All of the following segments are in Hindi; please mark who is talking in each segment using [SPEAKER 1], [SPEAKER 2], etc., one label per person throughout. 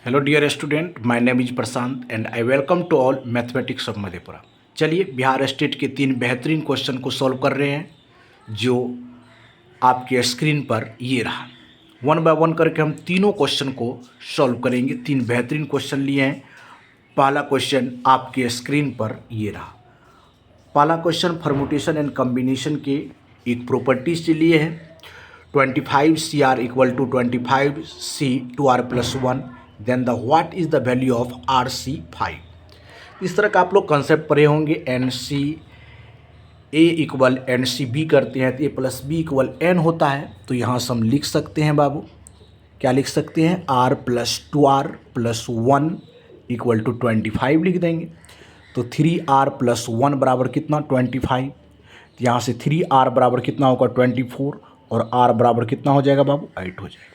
[SPEAKER 1] Hello dear student, my name is Prashant and I welcome to all mathematics of Madhepura. चलिए बिहार स्टेट के 3 बेहतरीन क्वेश्चन को सॉल्व कर रहे हैं जो आपके स्क्रीन पर ये रहा। वन बाय वन करके हम तीनों क्वेश्चन को सॉल्व करेंगे। 3 बेहतरीन क्वेश्चन लिए हैं। पहला क्वेश्चन आपके स्क्रीन पर ये रहा। पहला क्वेश्चन परम्यूटेशन एंड कम्बिनेशन के एक प्रॉपर्टी से लिए है। 25CR equal to 25C2R+1 then the what is the value of RC5। इस तरह का आप लोग कंसेप्ट पढ़े होंगे। NC A equal NC B करते हैं तो A+B इक्वल N होता है। तो यहाँ से हम लिख सकते हैं बाबू, क्या लिख सकते हैं, R+2R+1 इक्वल टू 25 लिख देंगे। तो 3R+1 बराबर कितना, 25। तो यहाँ से 3R बराबर कितना होगा, 24, और R बराबर कितना हो जाएगा बाबू, 8 हो जाएगा।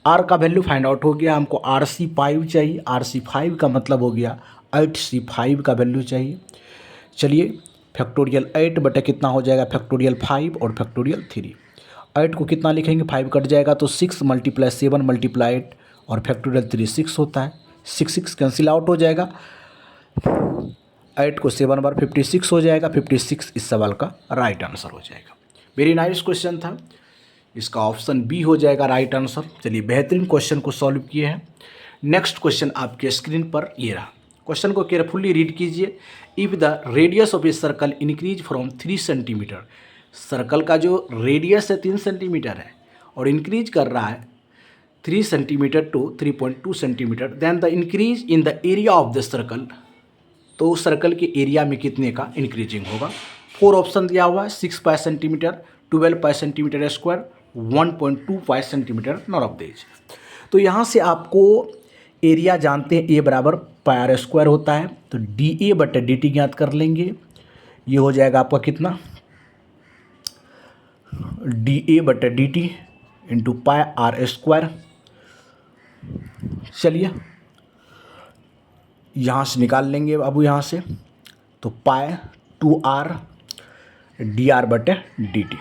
[SPEAKER 1] R का वैल्यू फाइंड आउट हो गया। हमको RC5 चाहिए। RC5 का मतलब हो गया 8C5 का वैल्यू चाहिए। चलिए फैक्टोरियल 8 बटे कितना हो जाएगा, फैक्टोरियल 5 और फैक्टोरियल 3। 8 को कितना लिखेंगे, 5 कट जाएगा तो 6 × 7 × 8 और फैक्टोरियल 3 6 होता है। 6 कैंसिल आउट हो जाएगा। 8 को 7 बार 56 हो जाएगा। 56 इस सवाल का राइट आंसर हो जाएगा। वेरी नाइस क्वेश्चन था। इसका ऑप्शन बी हो जाएगा राइट आंसर। चलिए बेहतरीन क्वेश्चन को सॉल्व किए हैं। नेक्स्ट क्वेश्चन आपके स्क्रीन पर ये रहा। क्वेश्चन को केयरफुली रीड कीजिए। If the radius of a circle increase from 3 centimetre, circle का जो रेडियस है 3 सेंटीमीटर है और इंक्रीज कर रहा है 3 centimetre to 3.2 centimetre, then the increase in the area of the circle, तो सर्कल के एरिया में कितने का इंक्रीजिंग होगा। 4 ऑप्शन दिया हुआ है, 6 पाई centimetre, 12 pi centimetre square, 1.25 centimetre, none of this. तो यहाँ से आपको एरिया जानते हैं, ए बराबर पाई स्क्वायर होता है। तो DA बटे DT ज्ञात कर लेंगे। ये हो जाएगा आपका कितना, DA बटे DT into pi R square. चलिए यहाँ से निकाल लेंगे बाबू, यहाँ से तो पाई 2R dr बटे dt।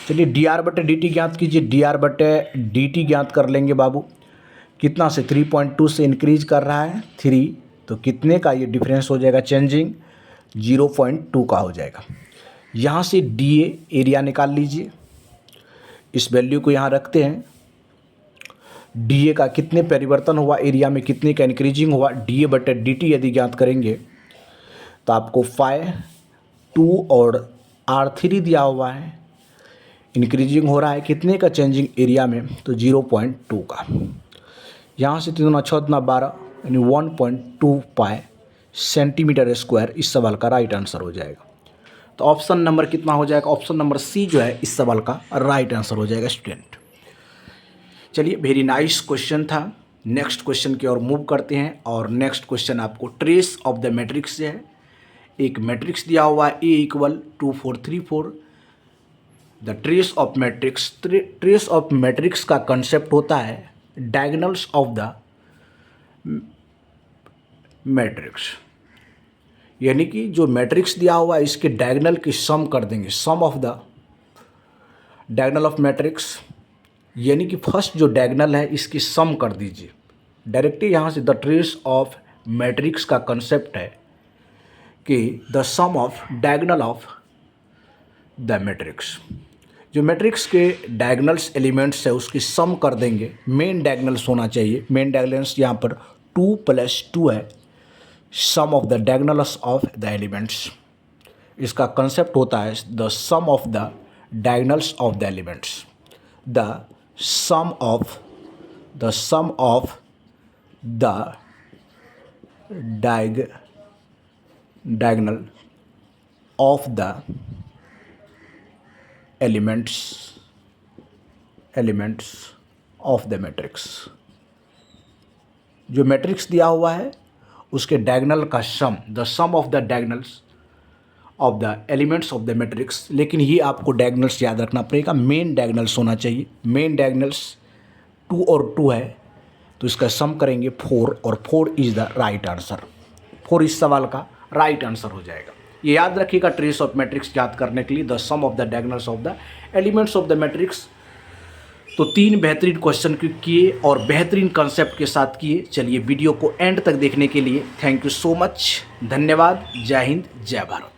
[SPEAKER 1] चलिए dr बटे dt ज्ञात कीजिए। dr बटे dt ज्ञात कर लेंगे बाबू। कितना से 3.2 से इंक्रीज कर रहा है 3, तो कितने का ये डिफरेंस हो जाएगा, चेंजिंग 0.2 का हो जाएगा। यहाँ से DA एरिया निकाल लीजिए। इस वैल्यू को यहाँ रखते हैं। DA का कितने परिवर्तन हुआ एरिया में, कितने का इंक्रीजिंग हुआ, DA बटे DT यदि ज्ञात करेंगे तो आपको पाई 2 और R3 दिया हुआ है। इंक्रीजिंग हो रहा है कितने का चेंजिंग एरिया में, तो 0.2 का। यहाँ से 3 × 6 = 12 यानी 1.2 पाई सेंटीमीटर स्क्वायर इस सवाल का राइट आंसर हो जाएगा। तो ऑप्शन नंबर कितना हो जाएगा, ऑप्शन नंबर सी जो है इस सवाल का राइट आंसर हो जाएगा स्टूडेंट। चलिए वेरी नाइस क्वेश्चन था। नेक्स्ट क्वेश्चन की ओर मूव करते हैं और नेक्स्ट क्वेश्चन आपको ट्रेस ऑफ द मैट्रिक्स से है। एक मैट्रिक्स दिया हुआ है A equal 2 4 3 4। The trace of matrix, trace of matrix का कंसेप्ट होता है डायगोनल्स ऑफ द मैट्रिक्स, यानी कि जो मैट्रिक्स दिया हुआ है इसके डायगोनल की सम कर देंगे, sum of the diagonal of matrix, यानी कि फर्स्ट जो डायगोनल है इसकी सम कर दीजिए डायरेक्टली। यहाँ से द ट्रेस ऑफ मैट्रिक्स का कंसेप्ट है कि the sum of diagonal of the matrix, जो मैट्रिक्स के डायगोनल्स एलिमेंट्स है उसकी सम कर देंगे। मेन डायगोनल्स होना चाहिए। मेन डायगोनल्स यहाँ पर 2 + 2 है। Sum of the diagonals of the elements, इसका कंसेप्ट होता है the sum of the diagonals of the elements, the sum of the diagonal of the elements of the matrix। जो मैट्रिक्स दिया हुआ है उसके डायगोनल का sum, the sum of the diagonals of the elements of the matrix. लेकिन ये आपको डायगोनल्स याद रखना पड़ेगा, मेन डायगोनल्स होना चाहिए। मेन डायगोनल्स 2 और 2 है तो इसका सम करेंगे 4 और 4 इज़ द राइट आंसर। 4 इस सवाल का राइट आंसर हो जाएगा। ये याद रखिएगा ट्रेस ऑफ मैट्रिक्स याद करने के लिए the sum of the diagonals of the elements of the matrix तो 3 बेहतरीन क्वेश्चन किए और बेहतरीन कंसेप्ट के साथ किए। चलिए वीडियो को एंड तक देखने के लिए थैंक यू सो मच, धन्यवाद, जय हिंद, जय भारत।